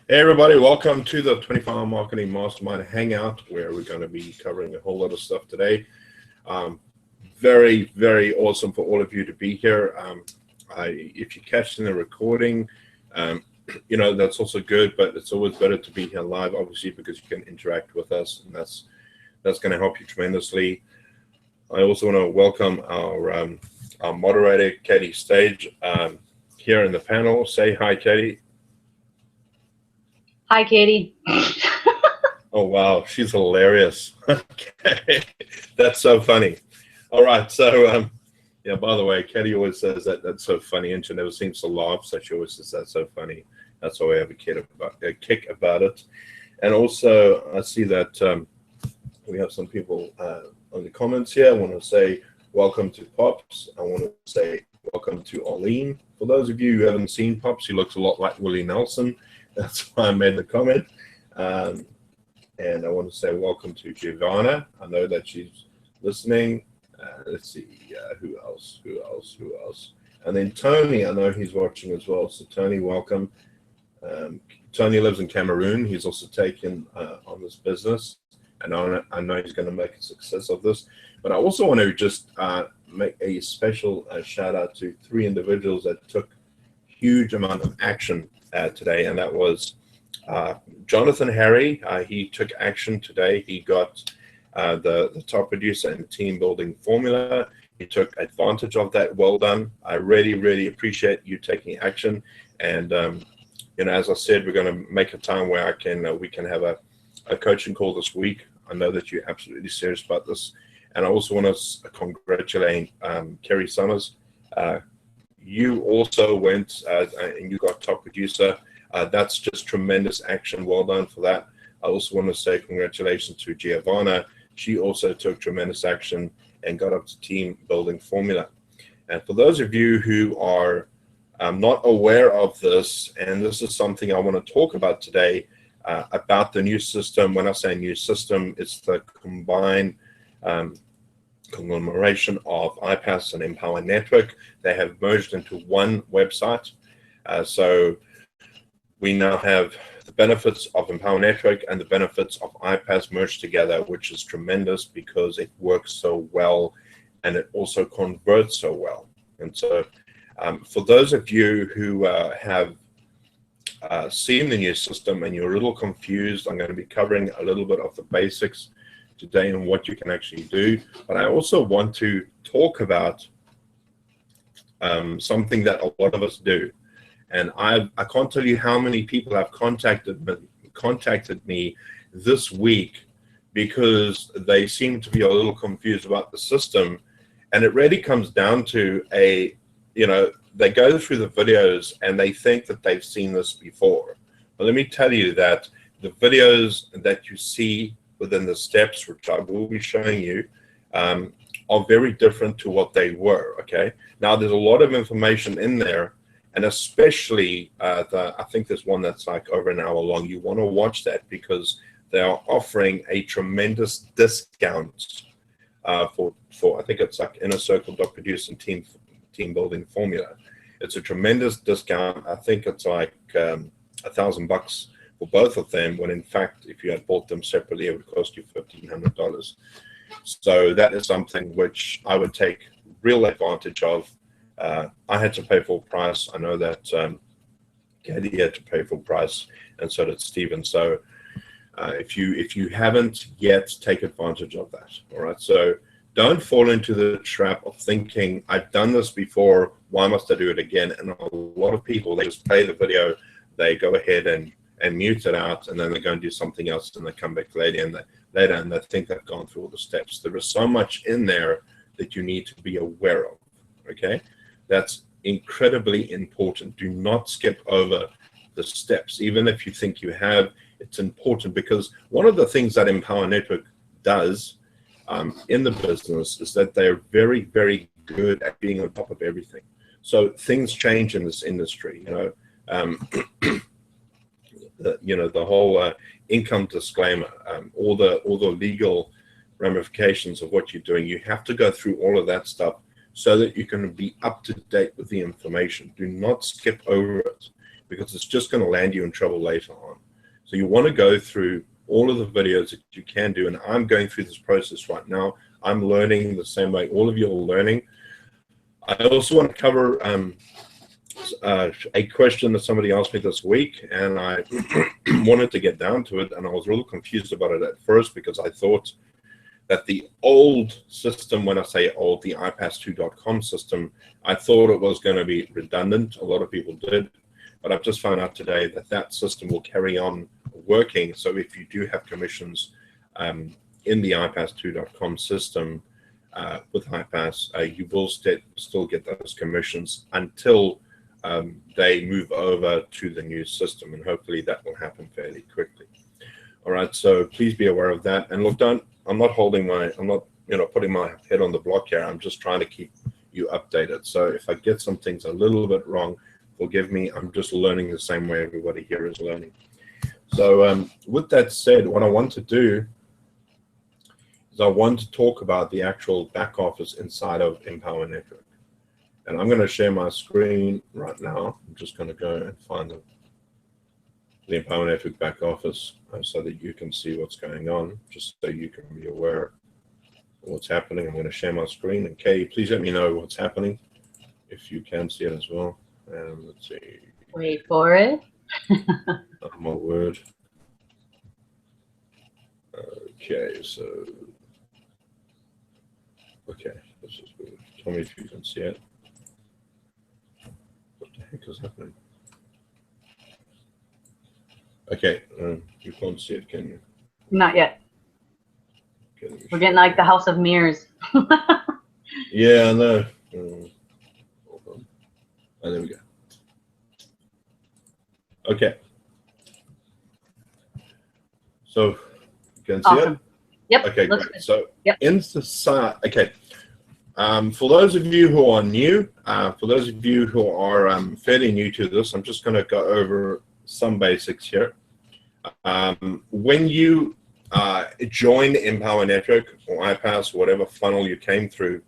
Hey everybody, welcome to the 24-Hour Marketing Mastermind Hangout, where we're going to be covering a whole lot of stuff today. Very, very awesome for all of you to be here. If you catch in the recording, that's also good, but it's always better to be here live, obviously, because you can interact with us, and that's going to help you tremendously. I also want to welcome our moderator, Katie Stage, here in the panel. Say hi, Katie. Hi, Katie. Oh, wow. She's hilarious. Okay. That's so funny. All right. So, yeah, by the way, Katie always says that's so funny, and she never seems to laugh. So she always says that's so funny. That's why I have a kick about it. And also, I see that we have some people on the comments here. I want to say welcome to Pops. I want to say welcome to Arlene. For those of you who haven't seen Pops, he looks a lot like Willie Nelson. That's why I made the comment. And I want to say welcome to Giovanna. I know that she's listening. Let's see, who else? And then Tony, I know he's watching as well. So Tony, welcome. Tony lives in Cameroon. He's also taken on this business. And I know he's going to make a success of this. But I also want to just make a special shout out to 3 individuals that took huge amount of action today, and that was Jonathan Harry. He took action today. He got the top producer and team building formula. He took advantage of that. Well done. I really, really appreciate you taking action. And as I said, we're going to make a time where we can have a coaching call this week. I know that you're absolutely serious about this, and I also want to congratulate Kerry Summers. You also went and you got top producer. That's just tremendous action. Well done for that. I also want to say congratulations to Giovanna. She also took tremendous action and got up to team building formula. And for those of you who are not aware of this, and this is something I want to talk about today, about the new system. When I say new system, it's the combined conglomeration of iPas and Empower Network. They have merged into one website. So we now have the benefits of Empower Network and the benefits of iPas merged together, which is tremendous because it works so well and it also converts so well. And so for those of you who have seen the new system and you're a little confused, I'm going to be covering a little bit of the basics today and what you can actually do. But I also want to talk about something that a lot of us do. And I can't tell you how many people have contacted me this week because they seem to be a little confused about the system. And it really comes down to they go through the videos and they think that they've seen this before. But let me tell you that the videos that you see within the steps, which I will be showing you, are very different to what they were. Okay. Now there's a lot of information in there, and especially I think there's one that's like over an hour long. You want to watch that because they are offering a tremendous discount for I think it's like Inner Circle Produce and team building formula. It's a tremendous discount. I think it's like $1,000 for both of them, when in fact, if you had bought them separately, it would cost you $1,500. So that is something which I would take real advantage of. I had to pay full price. I know that Katie had to pay full price, and so did Stephen. So if you haven't yet, take advantage of that. All right. So don't fall into the trap of thinking, I've done this before, why must I do it again? And a lot of people, they just play the video, they go ahead and mute it out, and then they go and do something else, and they come back later and they think they've gone through all the steps. There is so much in there that you need to be aware of. Okay, that's incredibly important. Do not skip over the steps, even if you think you have. It's important because one of the things that Empower Network does in the business is that they're very, very good at being on top of everything. So things change in this industry. The whole income disclaimer, all the legal ramifications of what you're doing. You have to go through all of that stuff so that you can be up to date with the information. Do not skip over it. because it's just going to land you in trouble later on. So you want to go through all of the videos that you can do, and I'm going through this process right now. I'm learning the same way all of you are learning. I also want to cover a question that somebody asked me this week, and I wanted to get down to it, and I was a little confused about it at first because I thought that the old system, when I say old, the iPas2.com system, I thought it was going to be redundant. A lot of people did, but I've just found out today that that system will carry on working. So if you do have commissions in the iPas2.com system with iPas, you will still get those commissions until they move over to the new system, and hopefully that will happen fairly quickly. All right, so please be aware of that. And look, I'm not putting my head on the block here. I'm just trying to keep you updated. So if I get some things a little bit wrong, forgive me. I'm just learning the same way everybody here is learning. So with that said, what I want to do is I want to talk about the actual back office inside of Empower Network. And I'm going to share my screen right now. I'm just going to go and find the Empower Network back office so that you can see what's going on, just so you can be aware of what's happening. I'm going to share my screen. And Kay, please let me know what's happening if you can see it as well. And let's see. Wait for it. Oh, my word. Okay, so. Okay, this is good. Tell me if you can see it. What the heck is happening? Okay, you can't see it, can you? Not yet. Okay, we're getting like the House of Mirrors. Yeah, I know. Hold on. Oh, there we go. Okay. So you can see awesome. it? Yep. Okay, great. Good. So yep. inside, okay. For those of you who are new, for those of you who are fairly new to this, I'm just going to go over some basics here. When you join Empower Network or iPas, whatever funnel you came through,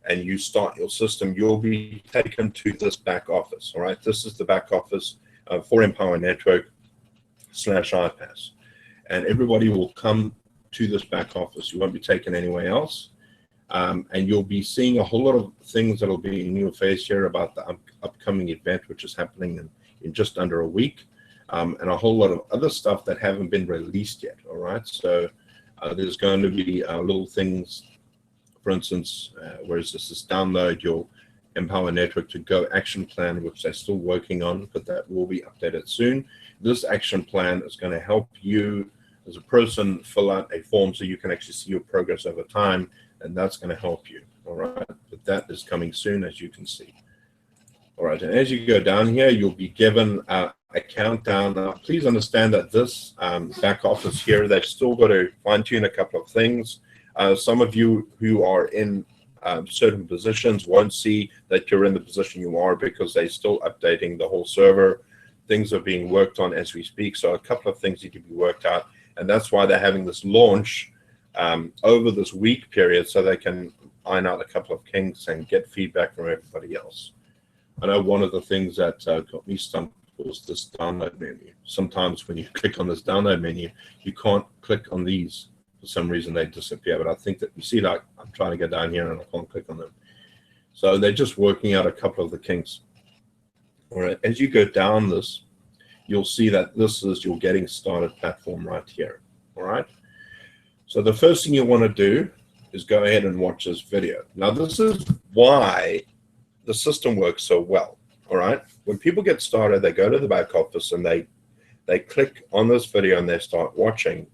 and you start your system, you'll be taken to this back office. All right, this is the back office for Empower Network /iPas, and everybody will come to this back office. You won't be taken anywhere else. And you'll be seeing a whole lot of things that'll be in your face here about the upcoming event, which is happening in just under a week, and a whole lot of other stuff that haven't been released yet. All right, so there's going to be little things, for instance, whereas this is download your Empower Network to Go action plan, which they're still working on, but that will be updated soon. This action plan is going to help you as a person fill out a form so you can actually see your progress over time, and that's going to help you. All right, but that is coming soon, as you can see. All right, and as you go down here, you'll be given a countdown. Now, please understand that this back office here, they've still got to fine-tune a couple of things. Some of you who are in certain positions won't see that you're in the position you are because they're still updating the whole server. Things are being worked on as we speak, so a couple of things need to be worked out, and that's why they're having this launch over this week period so they can iron out a couple of kinks and get feedback from everybody else. I know one of the things that got me stumped was this download menu. Sometimes when you click on this download menu, you can't click on these. For some reason, they disappear. But I think that you see, like, I'm trying to get down here and I can't click on them. So they're just working out a couple of the kinks. All right, as you go down this, you'll see that this is your getting started platform right here. All right. So the first thing you want to do is go ahead and watch this video. Now, this is why the system works so well. All right. When people get started, they go to the back office and they click on this video and they start watching.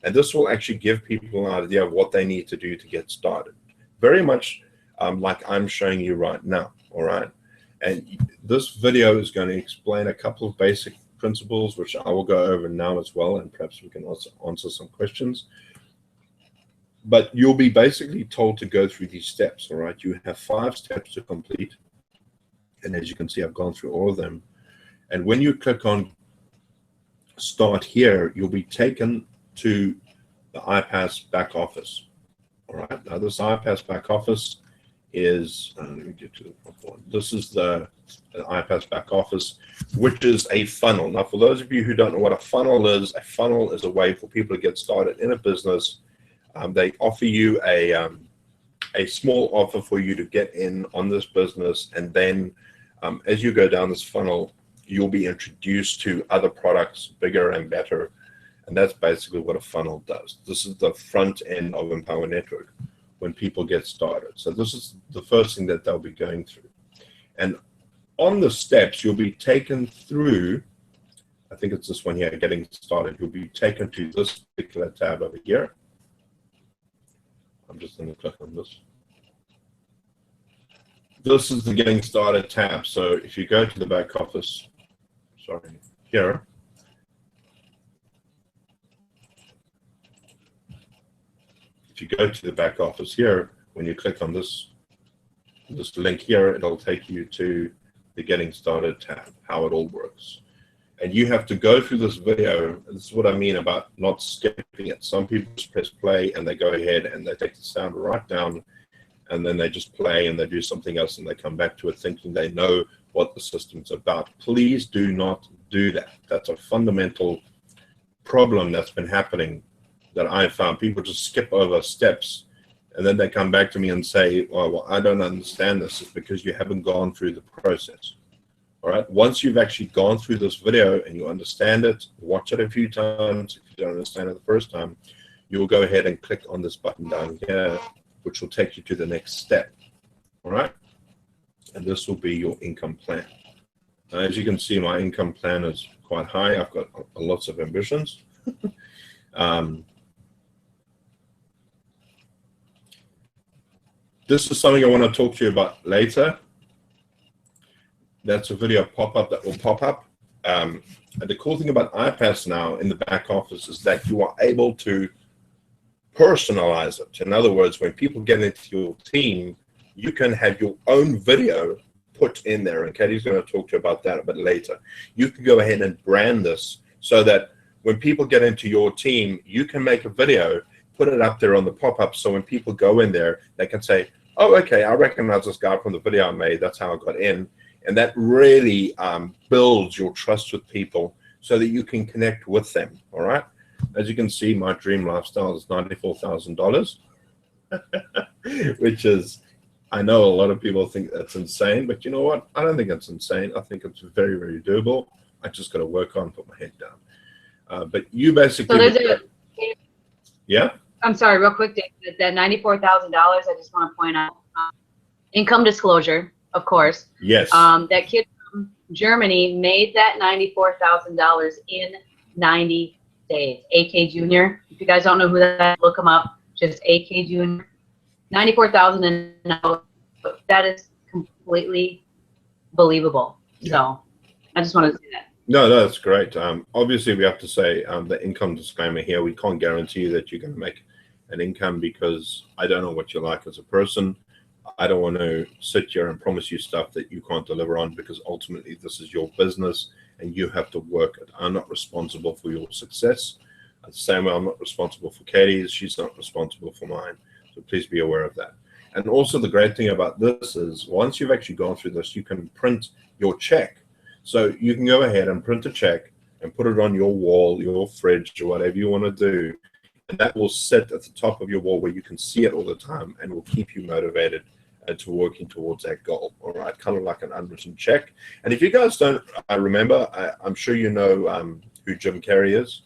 And this will actually give people an idea of what they need to do to get started. Very much like I'm showing you right now. All right. And this video is going to explain a couple of basic principles, which I will go over now as well. And perhaps we can also answer some questions. But you'll be basically told to go through these steps, all right? You have 5 steps to complete. And as you can see, I've gone through all of them. And when you click on Start here, you'll be taken to the iPas back office, all right? Now, this iPas back office is, let me get to the top one. This is the iPas back office, which is a funnel. Now, for those of you who don't know what a funnel is a way for people to get started in a business. They offer you a small offer for you to get in on this business, and then as you go down this funnel, you'll be introduced to other products, bigger and better. And that's basically what a funnel does. This is the front end of Empower Network when people get started. So this is the first thing that they'll be going through. And on the steps, you'll be taken through, I think it's this one here, getting started. You'll be taken to this particular tab over here. I'm just going to click on this. This is the getting started tab. So if you go to the back office, sorry, here, if you go to the back office here, when you click on this link here, it'll take you to the Getting Started tab, how it all works. And you have to go through this video. This is what I mean about not skipping it. Some people just press play and they go ahead and they take the sound right down, and then they just play and they do something else and they come back to it thinking they know what the system's about. Please do not do that. That's a fundamental problem that's been happening that I found. People just skip over steps and then they come back to me and say, oh, well, I don't understand this. It's because you haven't gone through the process. All right. Once you've actually gone through this video and you understand it, watch it a few times. If you don't understand it the first time, you'll go ahead and click on this button down here, which will take you to the next step. All right. And this will be your income plan. Now, as you can see, my income plan is quite high. I've got lots of ambitions. This is something I want to talk to you about later. That's a video pop-up that will pop up. And the cool thing about iPas now in the back office is that you are able to personalize it. In other words, when people get into your team, you can have your own video put in there. And Katie's going to talk to you about that a bit later. You can go ahead and brand this so that when people get into your team, you can make a video, put it up there on the pop-up, so when people go in there, they can say, oh, okay, I recognize this guy from the video I made. That's how I got in. And that really builds your trust with people so that you can connect with them, all right? As you can see, my dream lifestyle is $94,000, which is, I know a lot of people think that's insane, but you know what? I don't think it's insane. I think it's very, very doable. I just got to work on, put my head down. But you basically... So yeah? I'm sorry, real quick, David, that $94,000, I just want to point out, income disclosure, of course. Yes. That kid from Germany made that $94,000 in 90 days. AK Junior. If you guys don't know who that is, look him up. Just AK Junior. 94,000, and that is completely believable. Yeah. So I just wanted to say that. No, that's great. Obviously, we have to say the income disclaimer here. We can't guarantee that you're going to make an income because I don't know what you're like as a person. I don't want to sit here and promise you stuff that you can't deliver on, because ultimately this is your business and you have to work it. I'm not responsible for your success. The same way I'm not responsible for Katie's, she's not responsible for mine. So please be aware of that. And also the great thing about this is once you've actually gone through this, you can print your check. So you can go ahead and print a check and put it on your wall, your fridge, or whatever you want to do. And that will sit at the top of your wall where you can see it all the time and will keep you motivated to working towards that goal. All right, kind of like an unwritten check. And if you guys don't remember, I'm sure you know who Jim Carrey is.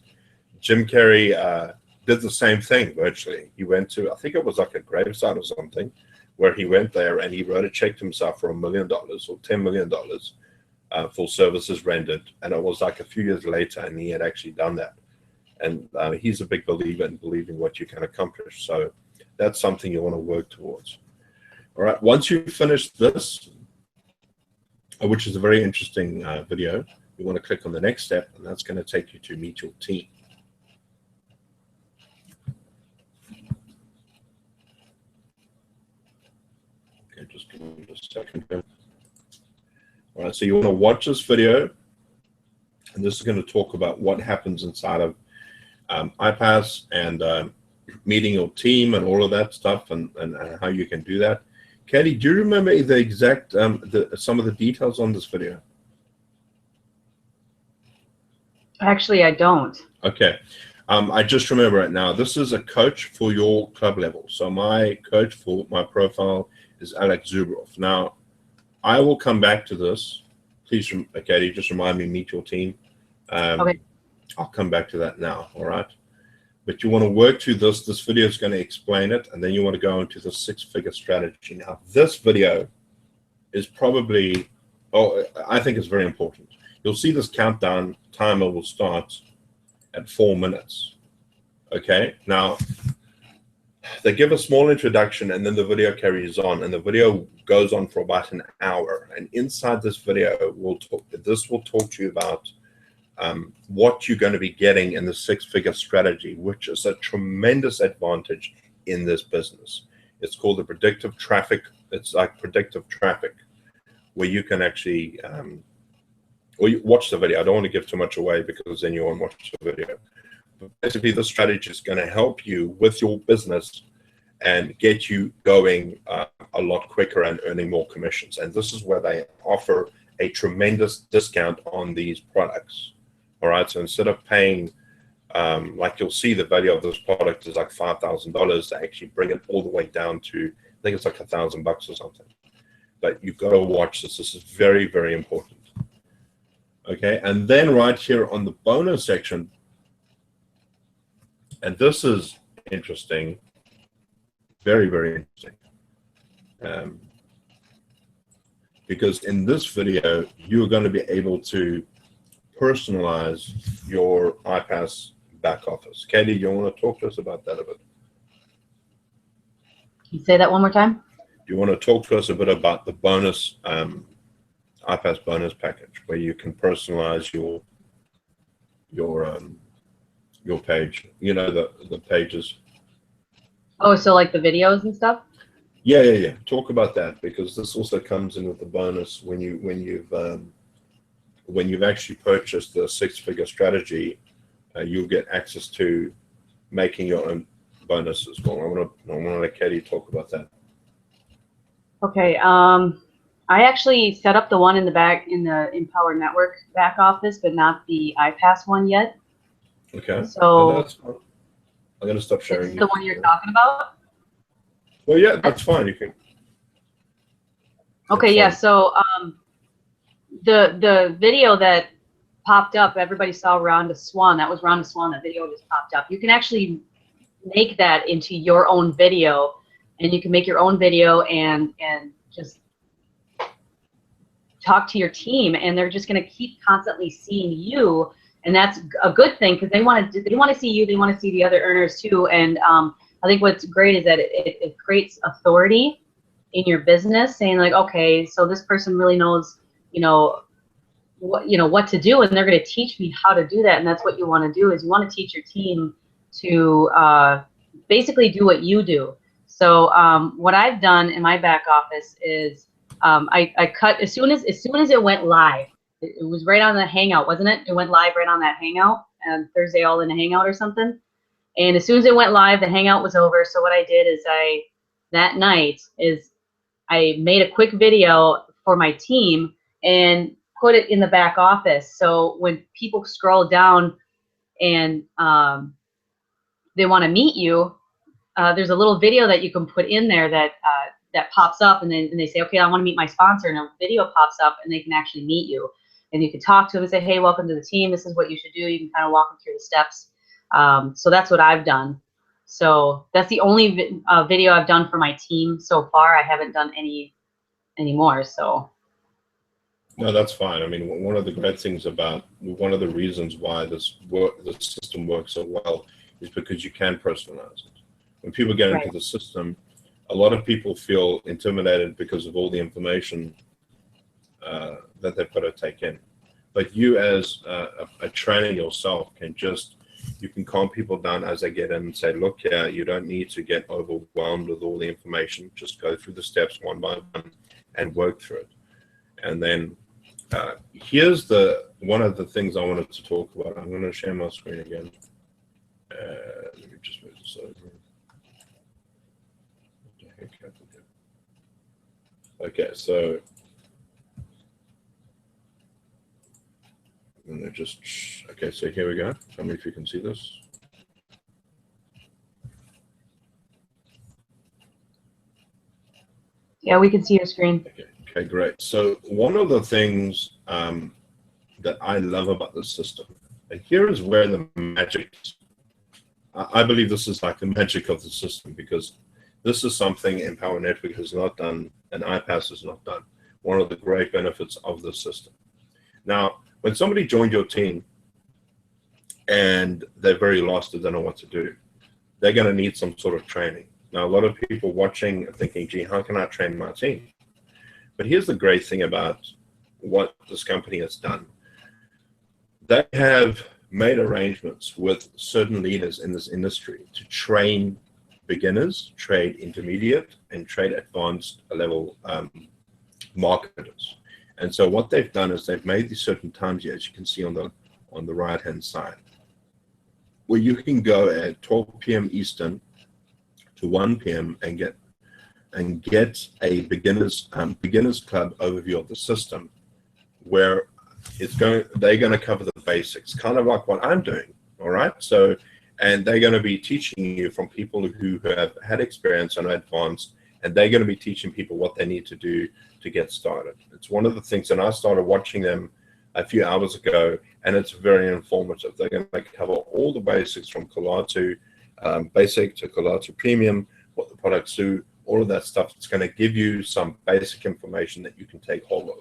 Jim Carrey did the same thing virtually. He went to, I think it was like a gravesite or something, where he went there and he wrote a check to himself for $1 million or $10 million for services rendered. And it was like a few years later and he had actually done that. And he's a big believer in believing what you can accomplish. So that's something you want to work towards. All right, once you finish this, which is a very interesting video, you want to click on the next step, and that's going to take you to meet your team. Okay, just give me a second here. All right, so you want to watch this video, and this is going to talk about what happens inside of iPas and meeting your team and all of that stuff, and how you can do that. Katie, do you remember the exact some of the details on this video? Actually, I don't. Okay. I just remember it now. This is a coach for your club level. So my coach for my profile is Alex Zubrov. Now, I will come back to this. Please, Katie, just remind me, meet your team. Okay. I'll come back to that now, all right? But you want to work through this. This video is going to explain it, and then you want to go into the six-figure strategy. Now, this video is probably, I think it's very important. You'll see this countdown timer will start at 4 minutes. Okay, now they give a small introduction and then the video carries on, and the video goes on for about an hour. And inside this video, will talk to you about what you're going to be getting in the six-figure strategy, which is a tremendous advantage in this business. It's called the predictive traffic. It's like predictive traffic, where you can actually or you watch the video. I don't want to give too much away because then you won't watch the video. But basically, this strategy is going to help you with your business and get you going a lot quicker and earning more commissions. And this is where they offer a tremendous discount on these products. All right, so instead of paying, like you'll see the value of this product is like $5,000, they actually bring it all the way down to, I think it's like $1,000 or something. But you've got to watch this. This is very, very important. Okay, and then right here on the bonus section, and this is interesting, very, very interesting, because in this video, you're going to be able to personalize your iPas back office. Katie, you want to talk to us about that a bit? Can you say that one more time? Do you want to talk to us a bit about the bonus, iPas bonus package, where you can personalize your page, you know, the pages? Oh, so like the videos and stuff? Yeah. Talk about that, because this also comes in with the bonus when you've actually purchased the six-figure strategy. You'll get access to making your own bonuses. Well, I want to let Katie talk about that. Okay. I actually set up the one in the Empower Network back office, but not the iPas one yet. Okay. So that's fine. I'm gonna stop sharing. It's the one you're talking about? Well, yeah, that's fine. You can. Okay, yeah. So the video that popped up, everybody saw Rhonda Swan. That was Rhonda Swan. That video just popped up. You can actually make that into your own video, and you can make your own video and just talk to your team, and they're just going to keep constantly seeing you, and that's a good thing, because they want to see you, they want to see the other earners too. And I think what's great is that it creates authority in your business, saying like, okay, so this person really knows, what to do, and they're going to teach me how to do that. And that's what you want to do, is you want to teach your team to basically do what you do. So what I've done in my back office is I cut as soon as it went live. It was right on the Hangout, wasn't it? It went live right on that Hangout, and Thursday All in a Hangout or something. And as soon as it went live, the Hangout was over. So what I did is that night I made a quick video for my team and put it in the back office. So when people scroll down and they want to meet you, there's a little video that you can put in there that pops up, and then they say, okay, I want to meet my sponsor, and a video pops up, and they can actually meet you, and you can talk to them and say, hey, welcome to the team. This is what you should do. You can kind of walk them through the steps. So that's what I've done. So that's the only video I've done for my team so far. I haven't done any more. So. No, that's fine. I mean, one of the great things about, one of the reasons why the system works so well is because you can personalize it. When people get into the system, a lot of people feel intimidated because of all the information that they've got to take in. But you, as a trainer yourself, you can calm people down as they get in and say, look, yeah, you don't need to get overwhelmed with all the information. Just go through the steps one by one and work through it. And then here's one of the things I wanted to talk about. I'm going to share my screen again. Let me just move this over. What the heck happened here? Okay, so I'm gonna just, okay, so here we go. Tell me if you can see this. Yeah, we can see your screen. Okay, great. So one of the things that I love about this system, and here is where the magic is. I believe this is like the magic of the system, because this is something Empower Network has not done and iPas has not done. One of the great benefits of the system. Now, when somebody joined your team and they're very lost, they don't know what to do, they're going to need some sort of training. Now, a lot of people watching are thinking, gee, how can I train my team? But here's the great thing about what this company has done. They have made arrangements with certain leaders in this industry to train beginners, trade intermediate, and trade advanced level marketers. And so what they've done is they've made these certain times here, as you can see on the right hand side, where you can go at 12 p.m. Eastern to 1 p.m. and get a beginners club overview of the system, where they're going to cover the basics, kind of like what I'm doing. All right. So, and they're going to be teaching you from people who have had experience and advanced, and they're going to be teaching people what they need to do to get started. It's one of the things, and I started watching them a few hours ago, and it's very informative. They're going to cover all the basics from Collage Basic to Collage Premium, what the products do, all of that stuff. It's going to give you some basic information that you can take hold of.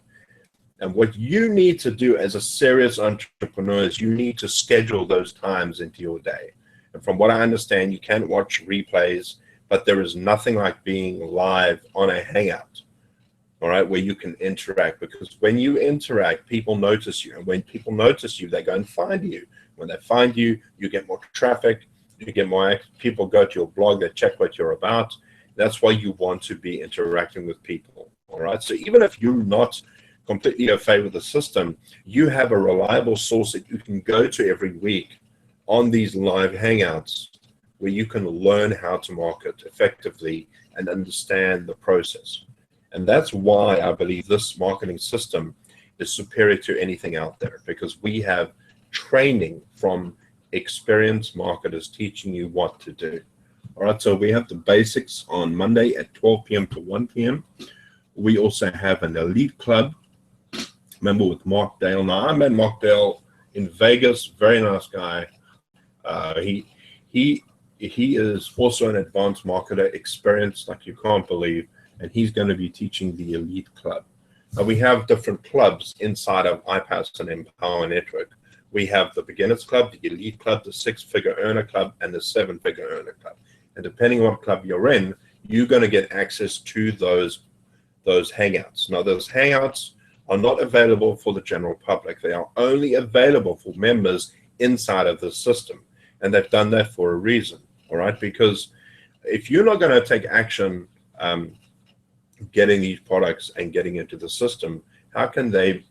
And what you need to do as a serious entrepreneur is you need to schedule those times into your day. And from what I understand, you can watch replays, but there is nothing like being live on a Hangout, all right, where you can interact. Because when you interact, people notice you. And when people notice you, they go and find you. When they find you, you get more traffic, you get more people go to your blog, they check what you're about. That's why you want to be interacting with people, all right? So even if you're not completely au fait with the system, you have a reliable source that you can go to every week on these live hangouts where you can learn how to market effectively and understand the process. And that's why I believe this marketing system is superior to anything out there, because we have training from experienced marketers teaching you what to do. All right, so we have the basics on Monday at 12 p.m. to 1 p.m. We also have an elite club, remember, with Mark Dale. Now, I met Mark Dale in Vegas, very nice guy. He is also an advanced marketer, experienced like you can't believe, and he's going to be teaching the elite club. Now, we have different clubs inside of iPas and Empower Network. We have the beginners club, the elite club, the six-figure earner club, and the seven-figure earner club. And depending on what club you're in, you're going to get access to those hangouts. Now, those hangouts are not available for the general public. They are only available for members inside of the system. And they've done that for a reason, all right? Because if you're not going to take action getting these products and getting into the system, how can they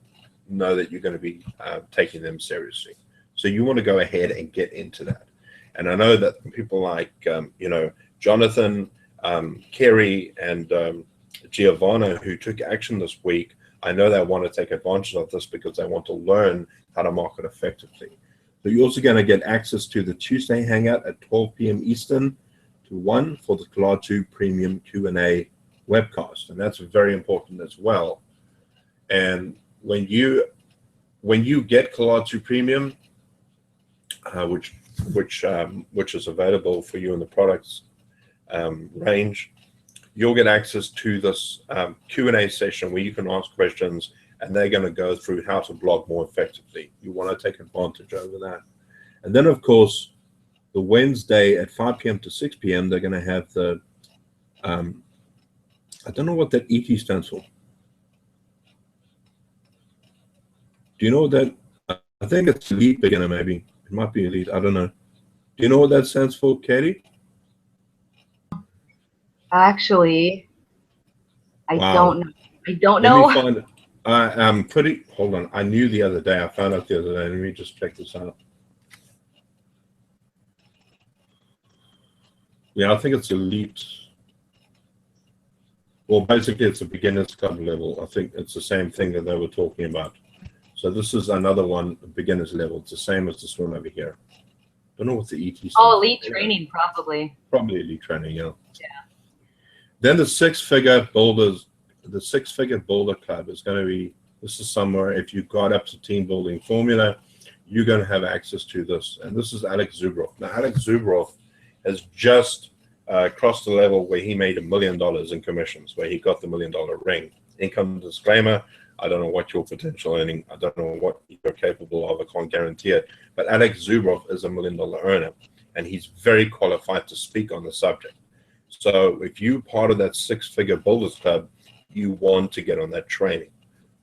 know that you're going to be taking them seriously? So you want to go ahead and get into that. And I know that people like, Jonathan, Kerry, and Giovanna, who took action this week, I know they want to take advantage of this because they want to learn how to market effectively. So you're also going to get access to the Tuesday Hangout at 12 p.m. Eastern to 1 for the Collage Premium Q&A webcast. And that's very important as well. And when you get Collage Premium, which is available for you in the products range, you'll get access to this Q&A session where you can ask questions, and they're going to go through how to blog more effectively. You want to take advantage over that. And then, of course, the Wednesday at 5 p.m. to 6 p.m., they're going to have the, I don't know what that ET stands for. Do you know what that, I think it's elite beginner, maybe. It might be elite, I don't know. Do you know what that stands for, Katie? Actually, I Wow. don't know. I don't Let know. me find it. I'm pretty, hold on. I knew the other day. I found out the other day. Let me just check this out. Yeah, I think it's elite. Well, basically, it's a beginner's club level. I think it's the same thing that they were talking about. So this is another one, beginner's level. It's the same as this one over here. Don't know what the ET stands Oh, elite for. training, probably. Probably elite training, yeah. Yeah. Then the six-figure builder club is going to be, this is somewhere, if you got up to team building formula, you're going to have access to this. And this is Alex Zubroff. Now, Alex Zubroff has just crossed the level where he made $1 million in commissions, where he got the $1 million ring. Income disclaimer, I don't know what your potential earning, I don't know what you're capable of, I can't guarantee it. But Alex Zubroff is $1 million earner, and he's very qualified to speak on the subject. So if you're part of that six-figure builders club, you want to get on that training,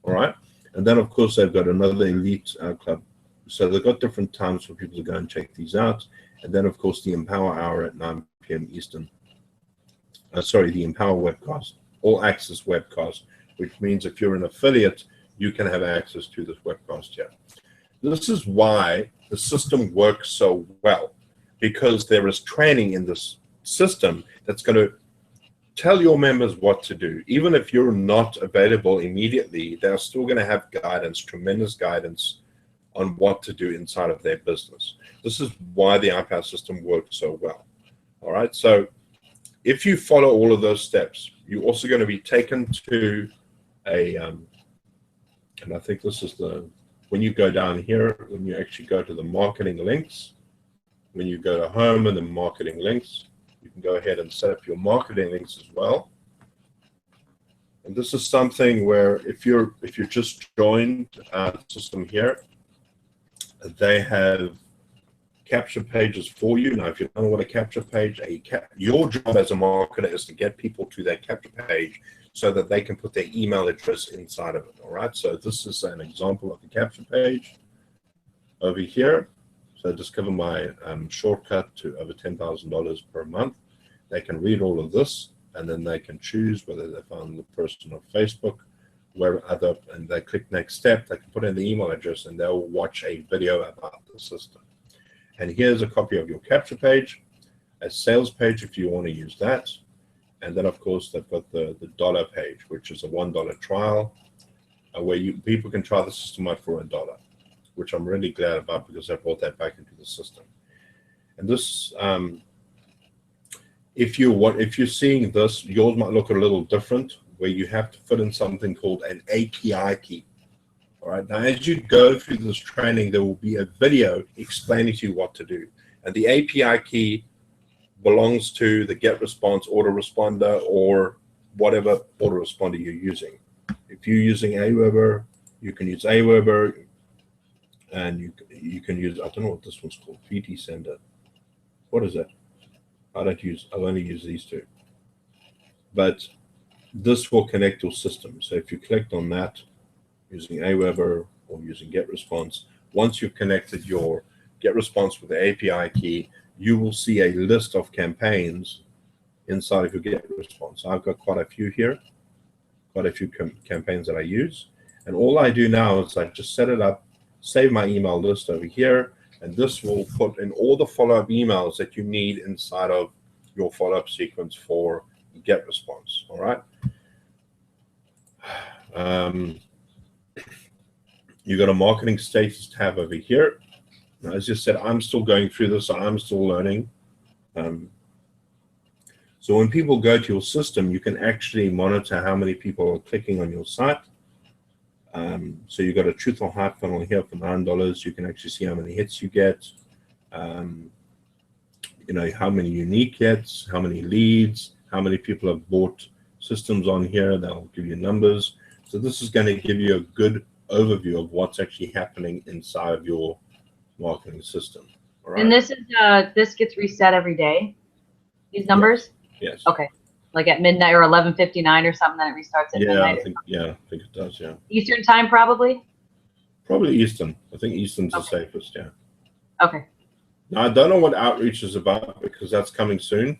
all right? And then, of course, they've got another elite club. So they've got different times for people to go and check these out. And then, of course, the Empower Hour at 9 p.m. Eastern. The Empower webcast, all access webcast, which means if you're an affiliate, you can have access to this webcast here. This is why the system works so well, because there is training in this system that's going to tell your members what to do. Even if you're not available immediately, they're still going to have guidance, tremendous guidance on what to do inside of their business. This is why the iPas system works so well. All right, so if you follow all of those steps, you're also going to be taken to a, and I think this is when you go down here, when you actually go to the marketing links, when you go to home and the marketing links, you can go ahead and set up your marketing links as well. And this is something where if you're just joined the system here, they have capture pages for you. Now, if you don't know what a capture page, your job as a marketer is to get people to that capture page so that they can put their email address inside of it. All right. So this is an example of the capture page over here. So discover my shortcut to over $10,000 per month. They can read all of this, and then they can choose whether they found the person on Facebook, and they click next step. They can put in the email address, and they'll watch a video about the system. And here's a copy of your capture page, a sales page if you want to use that. And then, of course, they've got the dollar page, which is a $1 trial, where people can try the system out for $1, which I'm really glad about because I brought that back into the system. And this, if you're seeing this, yours might look a little different, where you have to fit in something called an API key. All right. Now, as you go through this training, there will be a video explaining to you what to do. And the API key belongs to the GetResponse autoresponder or whatever autoresponder you're using. If you're using Aweber, you can use Aweber, and you can use, I don't know what this one's called, PT Sender. What is it? I've only used these two. But this will connect your system. So if you clicked on that, using Aweber or using GetResponse, once you've connected your GetResponse with the API key, you will see a list of campaigns inside of your GetResponse. I've got quite a few here, quite a few campaigns that I use. And all I do now is I just set it up, save my email list over here, and this will put in all the follow-up emails that you need inside of your follow-up sequence for GetResponse. All right. You got a marketing status tab over here. Now, as I said, I'm still going through this. I'm still learning. So when people go to your system, you can actually monitor how many people are clicking on your site. So you've got a truth or hype funnel here for $9. You can actually see how many hits you get. You know, how many unique hits, how many leads, how many people have bought systems on here. That'll give you numbers. So this is going to give you a good overview of what's actually happening inside of your marketing system. All right? And this gets reset every day, these numbers? Yes. Okay. Like at midnight or 11:59 or something, then it restarts at midnight? I think it does, yeah. Eastern time, probably? Probably Eastern. I think Eastern's the safest, yeah. Okay. Now, I don't know what Outreach is about because that's coming soon.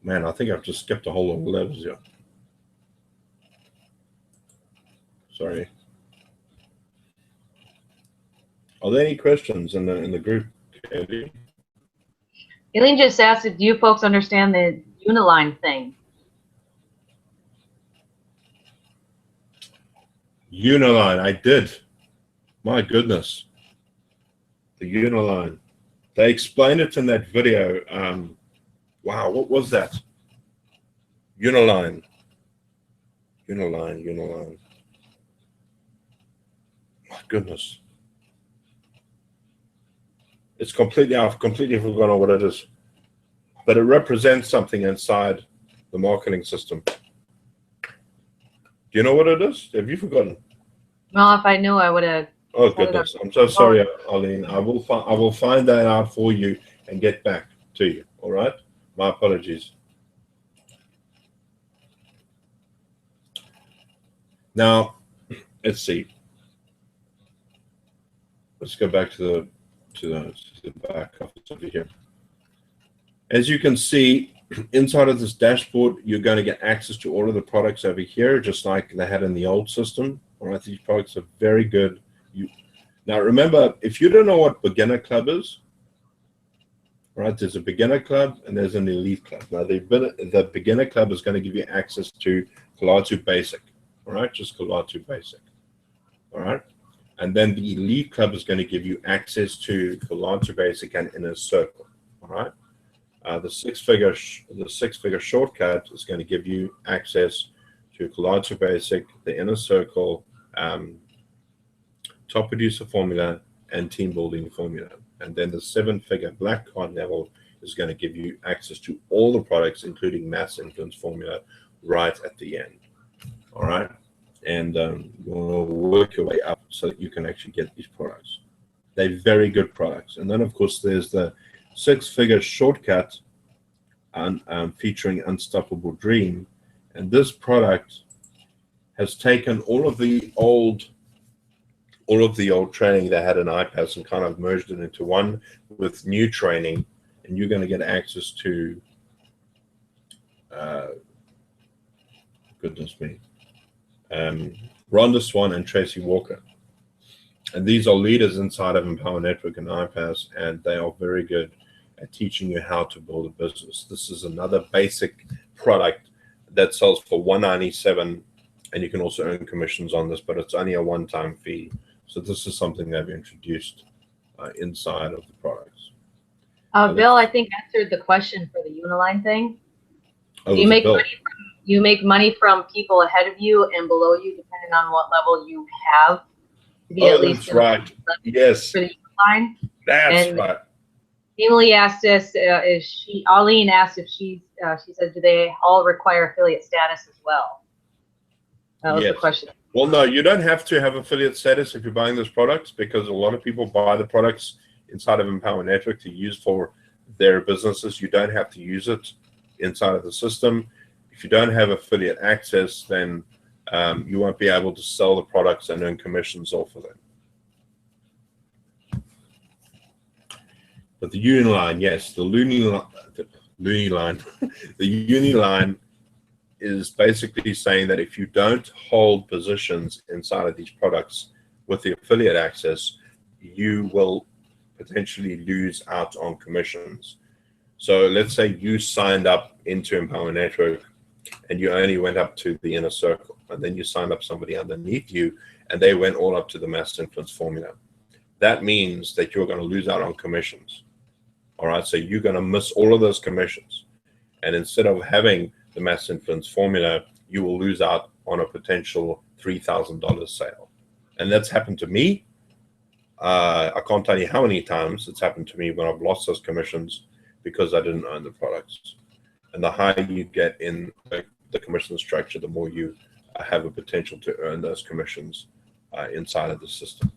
Man, I think I've just skipped a whole lot of levels here. Sorry. Are there any questions in the group, Katie? Eileen just asked, do you folks understand that Uniline thing. Uniline, I did. My goodness. The Uniline. They explained it in that video. Wow, what was that? Uniline. Uniline. My goodness. It's I've completely forgotten what it is. But it represents something inside the marketing system. Do you know what it is? Have you forgotten? Well, if I knew, I would have. Oh goodness, I'm so sorry, Arlene. I will find that out for you and get back to you. All right, my apologies. Now, let's see. Let's go back to the back office over here. As you can see, inside of this dashboard, you're going to get access to all of the products over here, just like they had in the old system. All right, these products are very good. Now remember, if you don't know what beginner club is, right, there's a beginner club and there's an elite club. Now the beginner club is going to give you access to Colatu Basic, all right, just Colatu Basic, all right, and then the elite club is going to give you access to Colatu Basic and Inner Circle, all right. The six-figure shortcut is going to give you access to Colatu Basic, the Inner Circle, Top Producer Formula, and Team Building Formula. And then the 7-figure black card level is going to give you access to all the products, including Mass Influence Formula, right at the end. All right? And you'll work your way up so that you can actually get these products. They're very good products. And then, of course, there's the 6-figure shortcut featuring Unstoppable Dream. And this product has taken all of the old training they had in iPas and kind of merged it into one with new training, and you're going to get access to, goodness me, Rhonda Swan and Tracy Walker. And these are leaders inside of Empower Network and iPas, and they are very good at teaching you how to build a business. This is another basic product that sells for $197, and you can also earn commissions on this, but it's only a one-time fee. So this is something they've introduced inside of the products. Bill, I think answered the question for the Uniline thing. Oh, you make money from people ahead of you and below you, depending on what level you have. To be at least that's right. Yes. For the Uniline. That's right. Emily asked us, Arlene asked if she said, do they all require affiliate status as well? That was the question. Well, no, you don't have to have affiliate status if you're buying those products, because a lot of people buy the products inside of Empower Network to use for their businesses. You don't have to use it inside of the system. If you don't have affiliate access, then you won't be able to sell the products and earn commissions off of them. But the Uniline, yes, the Uniline, the Uniline is basically saying that if you don't hold positions inside of these products with the affiliate access, you will potentially lose out on commissions. So let's say you signed up into Empower Network and you only went up to the Inner Circle, and then you signed up somebody underneath you and they went all up to the Mass Influence Formula. That means that you're going to lose out on commissions. All right, so you're going to miss all of those commissions. And instead of having the Mass Influence Formula, you will lose out on a potential $3,000 sale. And that's happened to me. I can't tell you how many times it's happened to me when I've lost those commissions because I didn't own the products. And the higher you get in the commission structure, the more you have a potential to earn those commissions inside of the system.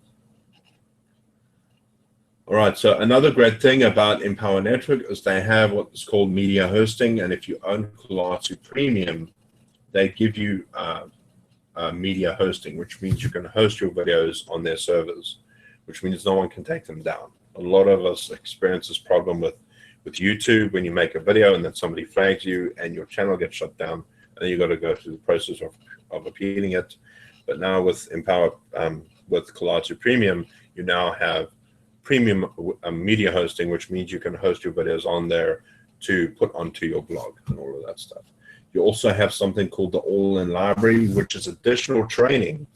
All right, so another great thing about Empower Network is they have what's called media hosting, and if you own Colatu Premium, they give you media hosting, which means you can host your videos on their servers, which means no one can take them down. A lot of us experience this problem with YouTube when you make a video and then somebody flags you and your channel gets shut down, and then you got to go through the process of appealing it. But now with Empower, with Colatu Premium, you now have premium media hosting, which means you can host your videos on there to put onto your blog and all of that stuff. You also have something called the all-in library, which is additional training.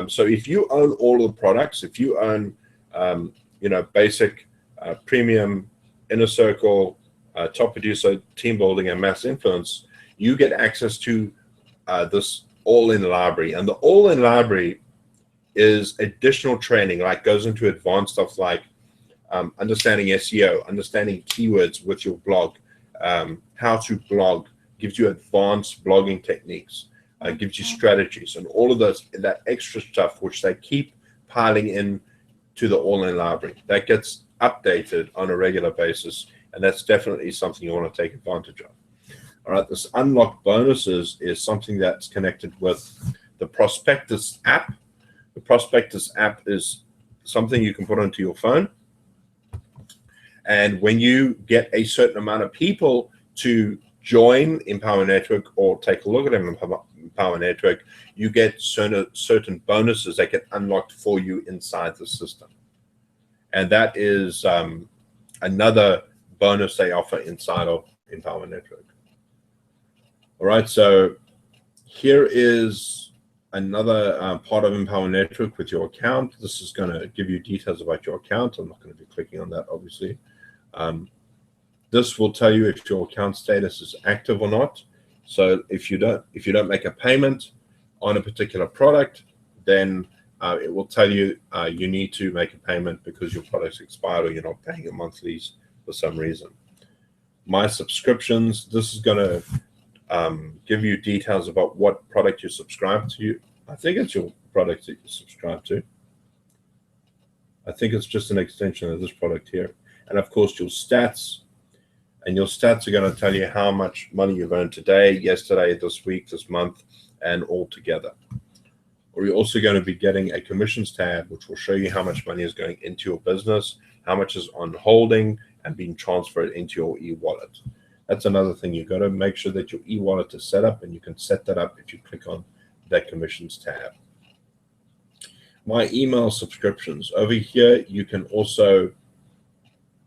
So if you own all of the products, if you own, basic, premium, inner circle, top producer, team building, and mass influence, you get access to this all-in library. And the all-in library is additional training, like goes into advanced stuff like understanding SEO, understanding keywords with your blog, how to blog, gives you advanced blogging techniques, gives you strategies, and all of that extra stuff which they keep piling in to the all-in library. That gets updated on a regular basis, and that's definitely something you want to take advantage of. All right, this unlocked bonuses is something that's connected with the Prospectus app. The Prospectus app is something you can put onto your phone, and when you get a certain amount of people to join Empower Network or take a look at Empower Network, you get certain bonuses that get unlocked for you inside the system. And that is another bonus they offer inside of Empower Network. All right, so here is another part of Empower Network with your account. This is going to give you details about your account. I'm not going to be clicking on that, obviously. This will tell you if your account status is active or not. So if you don't make a payment on a particular product, then it will tell you you need to make a payment because your product's expired or you're not paying your monthlies for some reason. My subscriptions, this is going to give you details about what product you subscribe to. I think it's your product that you subscribe to. I think it's just an extension of this product here. And of course, your stats. And your stats are going to tell you how much money you've earned today, yesterday, this week, this month, and all together. Or you're also going to be getting a commissions tab, which will show you how much money is going into your business, how much is on holding and being transferred into your e-wallet. That's another thing. You've got to make sure that your e-wallet is set up, and you can set that up if you click on that commissions tab. My email subscriptions. Over here, you can also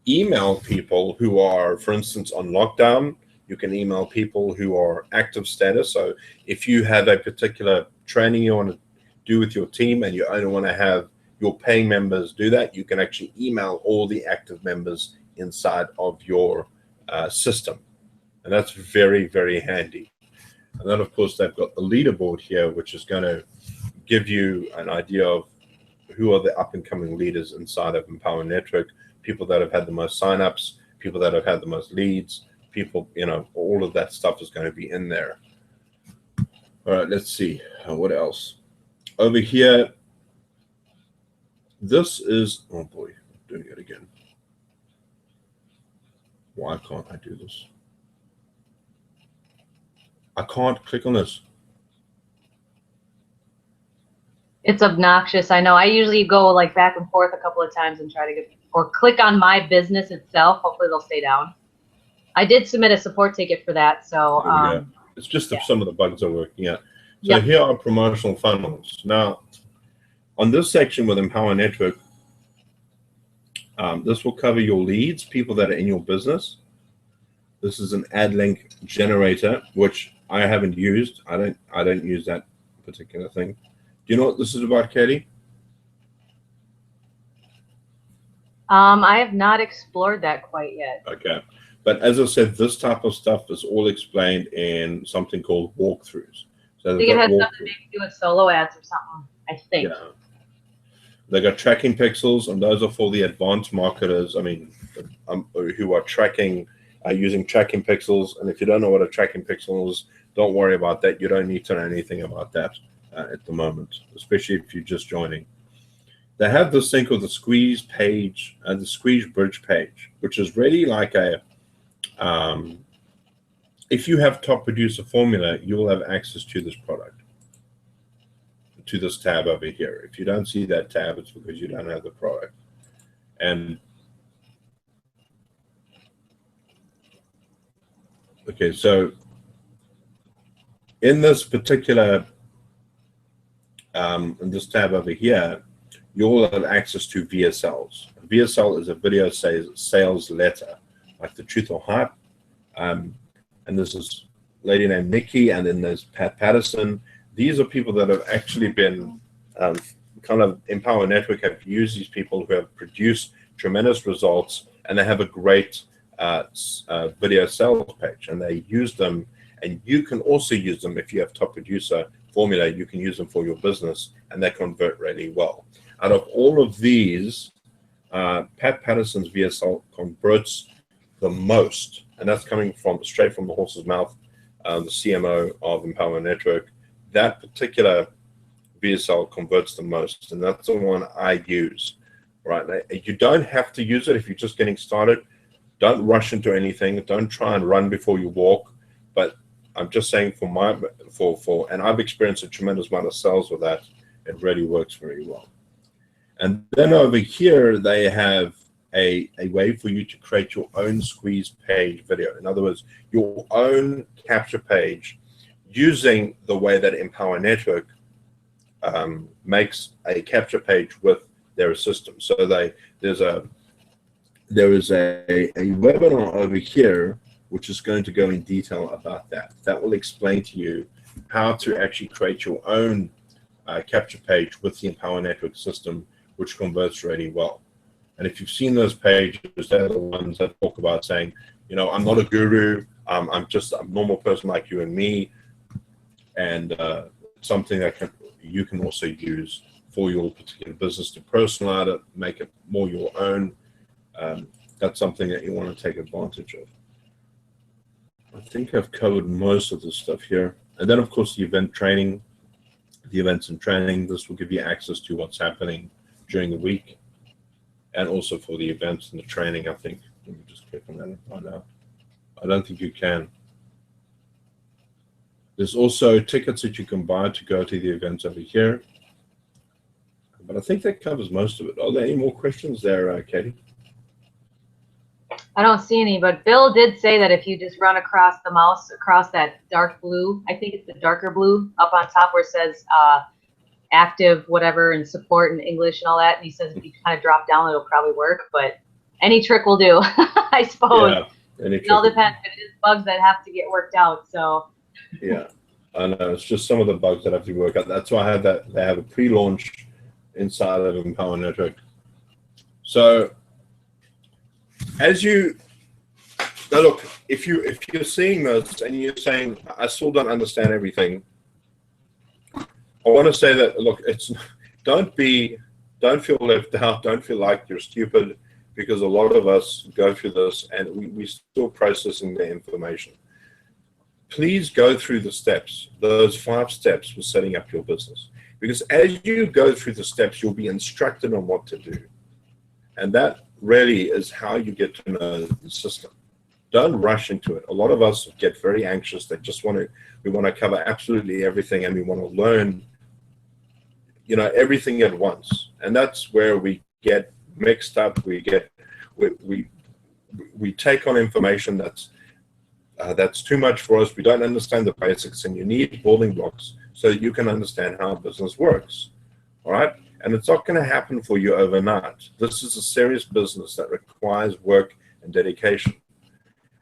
email people who are, for instance, on lockdown. You can email people who are active status. So if you have a particular training you want to do with your team and you only want to have your paying members do that, you can actually email all the active members inside of your system. And that's very, very handy. And then, of course, they've got the leaderboard here, which is going to give you an idea of who are the up-and-coming leaders inside of Empower Network. People that have had the most signups, people that have had the most leads, people, all of that stuff is going to be in there. All right, let's see. What else? Over here, this is, oh boy, I'm doing it again. Why can't I do this? I can't click on this. It's obnoxious. I know. I usually go like back and forth a couple of times and try to get, or click on my business itself. Hopefully they'll stay down. I did submit a support ticket for that. So it's just if some of the bugs are working out. So here are promotional funnels. Now, on this section with Empower Network, this will cover your leads, people that are in your business. This is an ad link generator, which I haven't used. I don't use that particular thing. Do you know what this is about, Katie? I have not explored that quite yet. Okay. But as I said, this type of stuff is all explained in something called walkthroughs. So I think it has something to do with solo ads or something, I think. Yeah. They got tracking pixels, and those are for the advanced marketers, who are tracking, using tracking pixels. And if you don't know what a tracking pixel is, don't worry about that. You don't need to know anything about that at the moment, especially if you're just joining. They have this thing called the squeeze page and the squeeze bridge page, which is really like a, if you have top producer formula, you will have access to this product, to this tab over here. If you don't see that tab, it's because you don't have the product. And okay, so in this particular, in this tab over here, you'll have access to VSLs. VSL is a video sales letter, like the truth or hype. And there's this lady named Nikki, and then there's Pat Patterson. These are people that have actually been kind of Empower Network have used these people who have produced tremendous results, and they have a great video sales page, and they use them. And you can also use them if you have top producer formula. You can use them for your business, and they convert really well. Out of all of these, Pat Patterson's VSL converts the most, and that's coming from straight from the horse's mouth, the CMO of Empower Network. That particular VSL converts the most, and that's the one I use. Right? You don't have to use it if you're just getting started. Don't rush into anything. Don't try and run before you walk. But I'm just saying and I've experienced a tremendous amount of sales with that. It really works very well. And then over here, they have a way for you to create your own squeeze page video. In other words, your own capture page using the way that Empower Network makes a capture page with their system. So there is a webinar over here which is going to go in detail about that. That will explain to you how to actually create your own capture page with the Empower Network system, which converts really well. And if you've seen those pages, they're the ones that talk about saying, you know, I'm not a guru, I'm just a normal person like you and me, and something that you can also use for your particular business to personalize it, make it more your own. That's something that you want to take advantage of. I think I've covered most of the stuff here. And then, of course, the events and training. This will give you access to what's happening during the week, and also for the events and the training, I think. Let me just click on that and find out. I don't think you can. There's also tickets that you can buy to go to the events over here. But I think that covers most of it. Are there any more questions there, Katie? I don't see any, but Bill did say that if you just run across the mouse, across that dark blue, I think it's the darker blue up on top where it says active whatever and support in English and all that, and he says if you kind of drop down, it'll probably work, but any trick will do, I suppose. Yeah, it all depends. It is bugs that have to get worked out, so. Yeah, I know. It's just some of the bugs that have to work out. That's why I have that. They have a pre-launch inside of Empower Network. So as you now look, if you're seeing this and you're saying, I still don't understand everything, I want to say that, look, don't feel left out, don't feel like you're stupid, because a lot of us go through this and we're still processing the information. Please go through the steps, those 5 steps for setting up your business. Because as you go through the steps, you'll be instructed on what to do. And that really is how you get to know the system. Don't rush into it. A lot of us get very anxious. We want to cover absolutely everything, and we want to learn, you know, everything at once. And that's where we get mixed up. We take on information that's too much for us. We don't understand the basics, and you need building blocks so that you can understand how business works. All right? And it's not going to happen for you overnight. This is a serious business that requires work and dedication.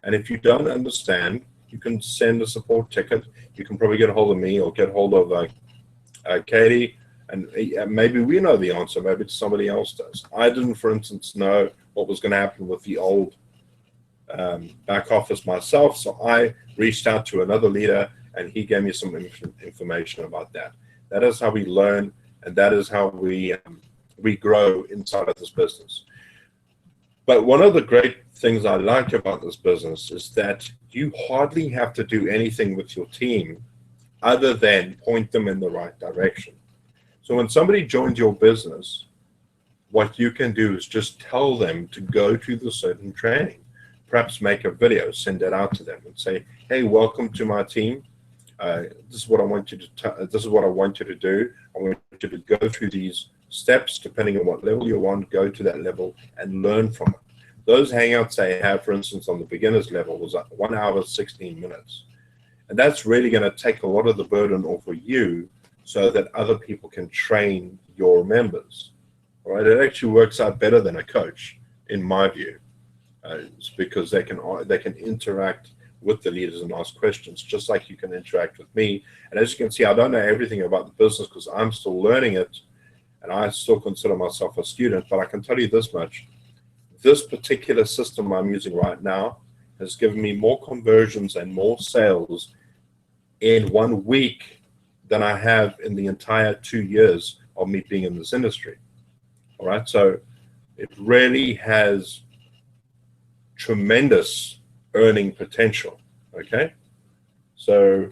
And if you don't understand, you can send a support ticket. You can probably get a hold of me or get a hold of Katie, and maybe we know the answer. Maybe somebody else does. I didn't, for instance, know what was going to happen with the old back office myself, so I reached out to another leader, and he gave me some information about that. That is how we learn, and that is how we grow inside of this business. But one of the great things I like about this business is that you hardly have to do anything with your team other than point them in the right direction. So when somebody joins your business, what you can do is just tell them to go to the certain training. Perhaps make a video, send it out to them, and say, "Hey, welcome to my team. This is what I want you to. This is what I want you to do. I want you to go through these steps. Depending on what level you want, go to that level and learn from it." Those hangouts they have, for instance, on the beginner's level, was 1 hour 16 minutes, and that's really going to take a lot of the burden off of you, so that other people can train your members. All right, it actually works out better than a coach, in my view. It's because they can interact with the leaders and ask questions, just like you can interact with me. And as you can see, I don't know everything about the business because I'm still learning it, and I still consider myself a student. But I can tell you this much: this particular system I'm using right now has given me more conversions and more sales in 1 week than I have in the entire 2 years of me being in this industry. All right, so it really has tremendous earning potential. Okay, so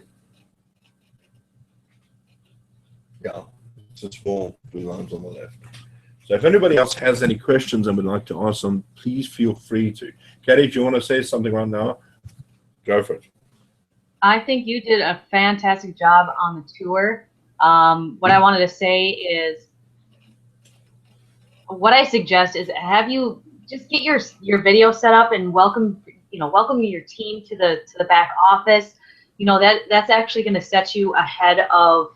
yeah, it's just 4 blue lines on the left. So if anybody else has any questions and would like to ask them, please feel free to. Katie, if you want to say something right now, go for it. I think you did a fantastic job on the tour. What I wanted to say is, what I suggest is have you just get your video set up and welcome your team to the back office. That's actually going to set you ahead of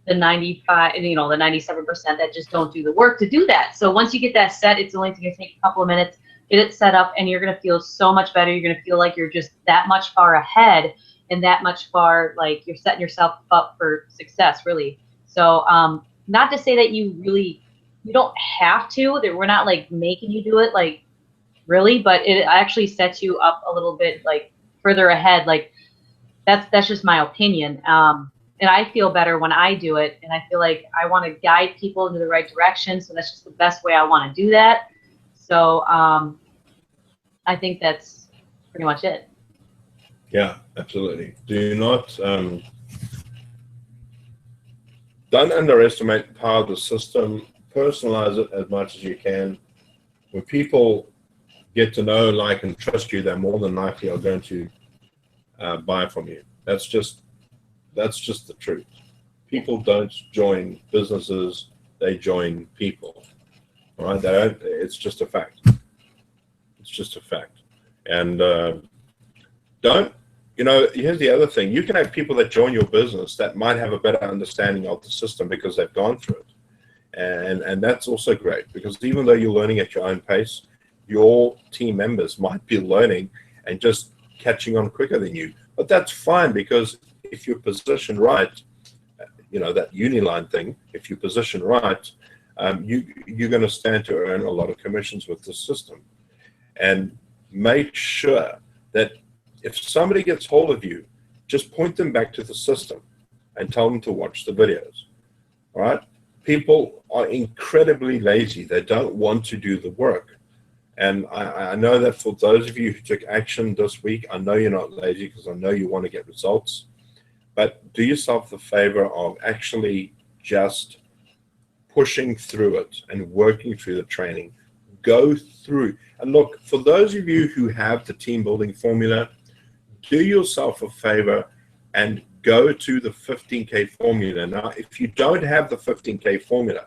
the 95, the 97% that just don't do the work to do that. So once you get that set, it's only going to take a couple of minutes, get it set up, and you're going to feel so much better. You're going to feel like you're just that much far ahead and that much far, like you're setting yourself up for success, really. So not to say that you don't have to, that we're not like making you do it, like really, but it actually sets you up a little bit like further ahead. Like that's just my opinion. And I feel better when I do it, and I feel like I want to guide people into the right direction. So that's just the best way I want to do that. So I think that's pretty much it. Yeah, absolutely. Do not don't underestimate the power of the system. Personalize it as much as you can. When people get to know, like, and trust you, they're more than likely are going to buy from you. That's just the truth. People don't join businesses; they join people. All right, it's just a fact. It's just a fact. And here's the other thing. You can have people that join your business that might have a better understanding of the system because they've gone through it. And that's also great, because even though you're learning at your own pace, your team members might be learning and just catching on quicker than you. But that's fine, because if you're positioned right, that Uniline thing, if you position right, you're going to stand to earn a lot of commissions with the system. And make sure that if somebody gets hold of you, just point them back to the system and tell them to watch the videos. All right? People are incredibly lazy. They don't want to do the work. And I know that for those of you who took action this week, I know you're not lazy, because I know you want to get results. But do yourself the favor of actually just pushing through it and working through the training. Go through. And look, for those of you who have the team building formula, do yourself a favor and go to the 15K formula. Now, if you don't have the 15K formula,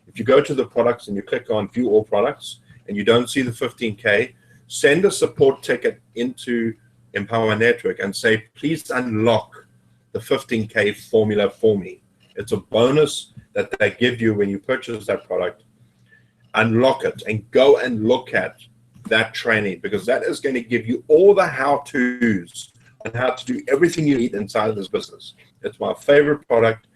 if you go to the products and you click on view all products and you don't see the 15K, send a support ticket into Empower Network and say, please unlock the 15K formula for me. It's a bonus that they give you when you purchase that product. Unlock it and go and look at that training, because that is going to give you all the how-tos on how to do everything you need inside of this business. It's my favorite product.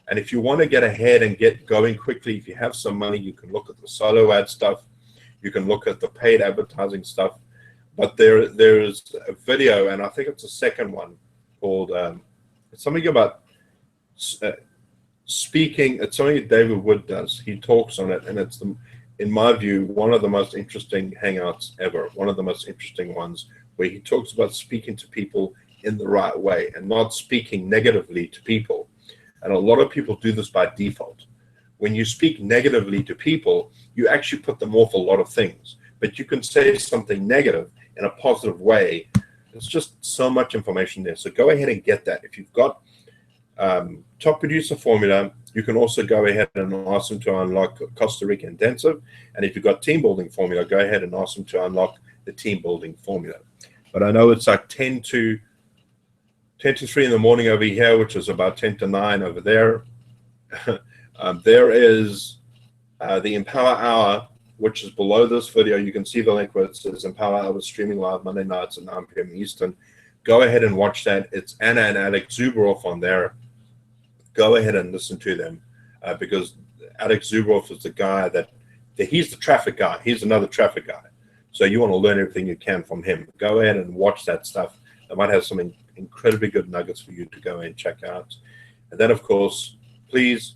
And if you want to get ahead and get going quickly, if you have some money, you can look at the solo ad stuff. You can look at the paid advertising stuff. But there's a video, and I think it's the second one, called it's something about speaking. It's something that David Wood does. He talks on it, and it's, in my view, one of the most interesting hangouts ever, one of the most interesting ones, where he talks about speaking to people in the right way and not speaking negatively to people. And a lot of people do this by default. When you speak negatively to people, you actually put them off a lot of things. But you can say something negative in a positive way. There's just so much information there. So go ahead and get that. If you've got top producer formula, you can also go ahead and ask them to unlock Costa Rica Intensive. And if you've got team building formula, go ahead and ask them to unlock the team building formula. But I know it's like 10 to 3 in the morning over here, which is about 10 to 9 over there. There is the Empower Hour, which is below this video. You can see the link where it says Empower Hour streaming live Monday nights at 9 p.m. Eastern. go ahead and watch that. It's Anna and Alex Zuberoff on there. Go ahead and listen to them because Alex Zuberoff is the guy that he's the traffic guy. He's another traffic guy. So you want to learn everything you can from him. Go ahead and watch that stuff. They might have some incredibly good nuggets for you to go and check out. And then, of course, please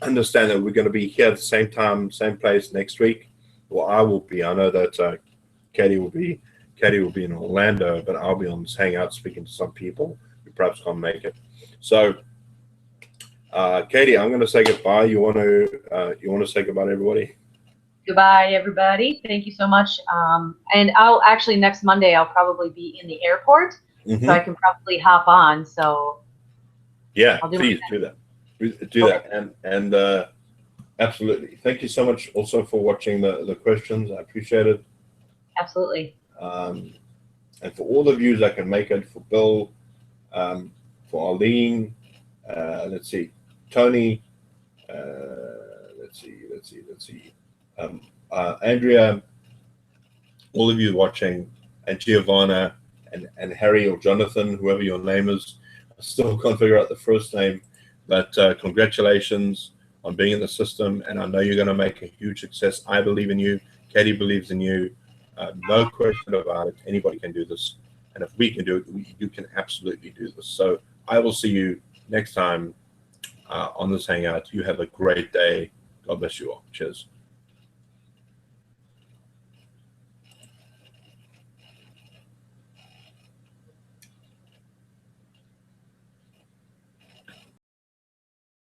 understand that we're going to be here at the same time, same place next week. Well, I will be. I know that Katie will be in Orlando, but I'll be on this hangout speaking to some people who perhaps can't make it. So, Katie, I'm going to say goodbye. You want to say goodbye to everybody? Goodbye, everybody. Thank you so much. And I'll actually next Monday I'll probably be in the airport, so I can probably hop on. So yeah, please do that. Do that, and absolutely. Thank you so much also for watching the questions. I appreciate it. Absolutely. And for all the views I can make it, for Bill, for Arlene, let's see, Tony, let's see, Andrea, all of you watching, and Giovanna, and Harry or Jonathan, whoever your name is. I still can't figure out the first name, but congratulations on being in the system, and I know you're going to make a huge success. I believe in you. Katie believes in you. No question about it. Anybody can do this, and if we can do it, you can absolutely do this. So I will see you next time on this hangout. You have a great day. God bless you all. Cheers.